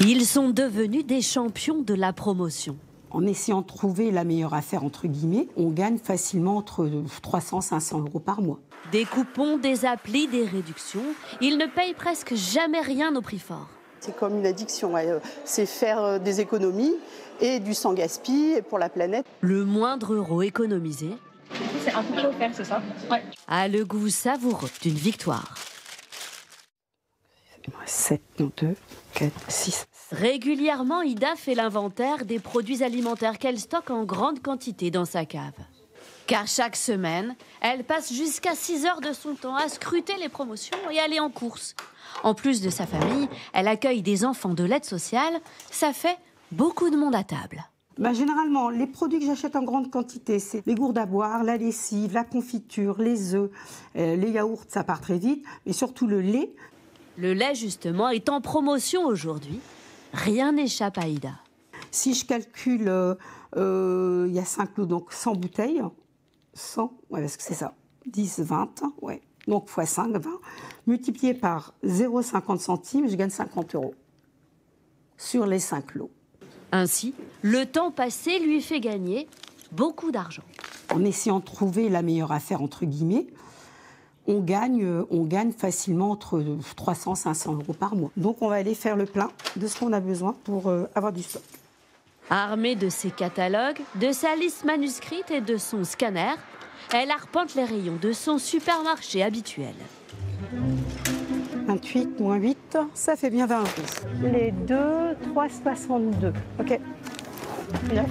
Ils sont devenus des champions de la promotion. En essayant de trouver la meilleure affaire, entre guillemets, on gagne facilement entre 300 et 500 € par mois. Des coupons, des applis, des réductions, ils ne payent presque jamais rien au prix fort. C'est comme une addiction, c'est faire des économies et du sans gaspille pour la planète. Le moindre euro économisé c'est un coupon offert, c'est ça? Ouais. a le goût savoureux d'une victoire. 7, non, 2, 4, 6. Régulièrement, Ida fait l'inventaire des produits alimentaires qu'elle stocke en grande quantité dans sa cave. Car chaque semaine, elle passe jusqu'à 6 heures de son temps à scruter les promotions et aller en course. En plus de sa famille, elle accueille des enfants de l'aide sociale. Ça fait beaucoup de monde à table. Généralement, les produits que j'achète en grande quantité, c'est les gourdes à boire, la lessive, la confiture, les œufs, les yaourts, ça part très vite, mais surtout le lait. Le lait, justement, est en promotion aujourd'hui. Rien n'échappe à Ida. Si je calcule, il y a 5 lots, donc 100 bouteilles. 100, ouais, parce que c'est ça. 10, 20, ouais. Donc x 5, 20. Multiplié par 0,50 centimes, je gagne 50 € sur les 5 lots. Ainsi, le temps passé lui fait gagner beaucoup d'argent. En essayant de trouver la meilleure affaire, entre guillemets, on gagne facilement entre 300 et 500 € par mois. Donc on va aller faire le plein de ce qu'on a besoin pour avoir du stock. Armée de ses catalogues, de sa liste manuscrite et de son scanner, elle arpente les rayons de son supermarché habituel. 28 moins 8, ça fait bien 20 €. Les 2, 3,62. OK. 9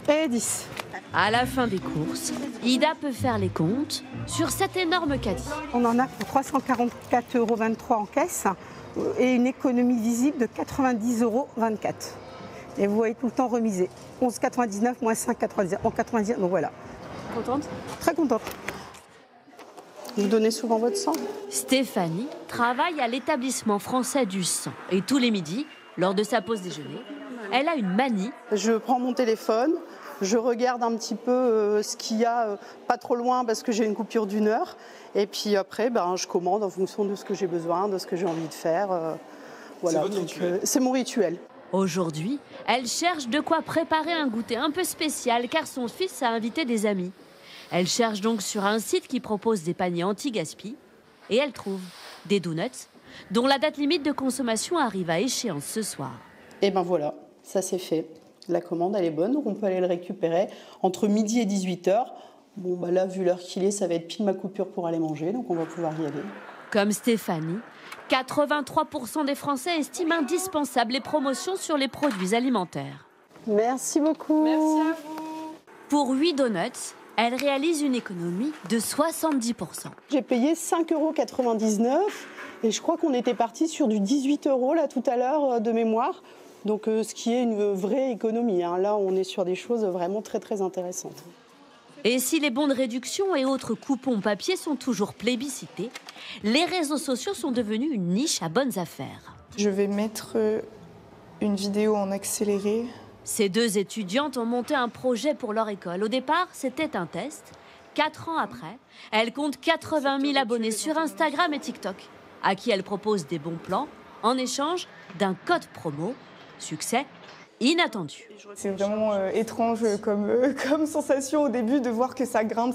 et 10. À la fin des courses, Ida peut faire les comptes sur cet énorme caddie. On en a pour 344,23 € en caisse et une économie visible de 90,24 €. Et vous voyez tout le temps remisé. 11,99 moins 5,99. En 99, donc voilà. Contente? Très contente. Vous donnez souvent votre sang? Stéphanie travaille à l'établissement français du sang. Et tous les midis, lors de sa pause déjeuner, elle a une manie. Je prends mon téléphone, je regarde un petit peu ce qu'il y a pas trop loin parce que j'ai une coupure d'1 heure. Et puis après, je commande en fonction de ce que j'ai besoin, de ce que j'ai envie de faire. Voilà. C'est mon rituel. Aujourd'hui, elle cherche de quoi préparer un goûter un peu spécial car son fils a invité des amis. Elle cherche donc sur un site qui propose des paniers anti-gaspi et elle trouve des donuts dont la date limite de consommation arrive à échéance ce soir. Et ben voilà, ça c'est fait. La commande elle est bonne, donc on peut aller le récupérer entre midi et 18h. Bon là, vu l'heure qu'il est, ça va être pile ma coupure pour aller manger, donc on va pouvoir y aller. Comme Stéphanie, 83% des Français estiment indispensables les promotions sur les produits alimentaires. Merci beaucoup. Merci à vous. Pour 8 donuts, elle réalise une économie de 70%. J'ai payé 5,99 € et je crois qu'on était parti sur du 18 € là tout à l'heure de mémoire. Donc ce qui est une vraie économie. Là, on est sur des choses vraiment très très intéressantes. Et si les bons de réduction et autres coupons papier sont toujours plébiscités, les réseaux sociaux sont devenus une niche à bonnes affaires. Je vais mettre une vidéo en accéléré. Ces deux étudiantes ont monté un projet pour leur école. Au départ, c'était un test. 4 ans après, elles comptent 80 000 abonnés sur Instagram et TikTok, à qui elles proposent des bons plans en échange d'un code promo. Succès inattendu. C'est vraiment étrange comme sensation au début de voir que ça grimpe.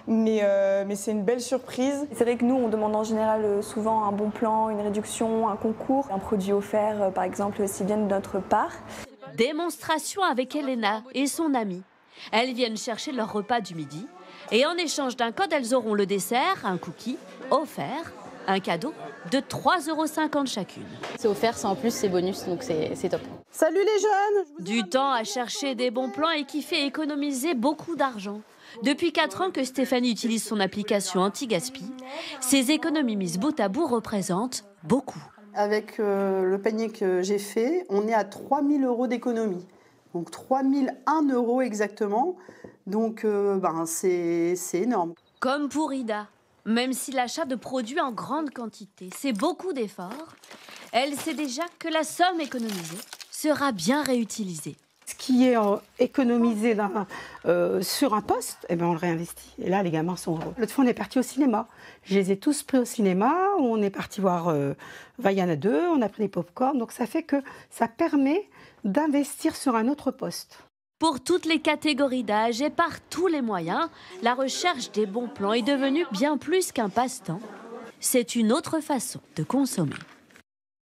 Mais c'est une belle surprise. C'est vrai que nous, on demande en général souvent un bon plan, une réduction, un concours, un produit offert, par exemple, s'ils viennent de notre part. Démonstration avec Elena et son amie. Elles viennent chercher leur repas du midi et en échange d'un code, elles auront le dessert, un cookie, offert, un cadeau de 3,50 € chacune. C'est offert, c'est en plus, c'est bonus, donc c'est top. Salut les jeunes! Du temps à chercher des bons plans et qui fait économiser beaucoup d'argent. Depuis 4 ans que Stéphanie utilise son application anti-gaspi, ses économies mises bout à bout représentent beaucoup. Avec le panier que j'ai fait, on est à 3 000 € d'économie. Donc 3 001 € exactement. Donc c'est énorme. Comme pour Ida, même si l'achat de produits en grande quantité, c'est beaucoup d'efforts, elle sait déjà que la somme économisée sera bien réutilisée. Ce qui est économisé sur un poste, eh ben on le réinvestit. Et là, les gamins sont heureux. L'autre fois, on est parti au cinéma. Je les ai tous pris au cinéma. On est parti voir Vaiana 2, on a pris des pop-corn. Donc ça fait que ça permet d'investir sur un autre poste. Pour toutes les catégories d'âge et par tous les moyens, la recherche des bons plans est devenue bien plus qu'un passe-temps. C'est une autre façon de consommer.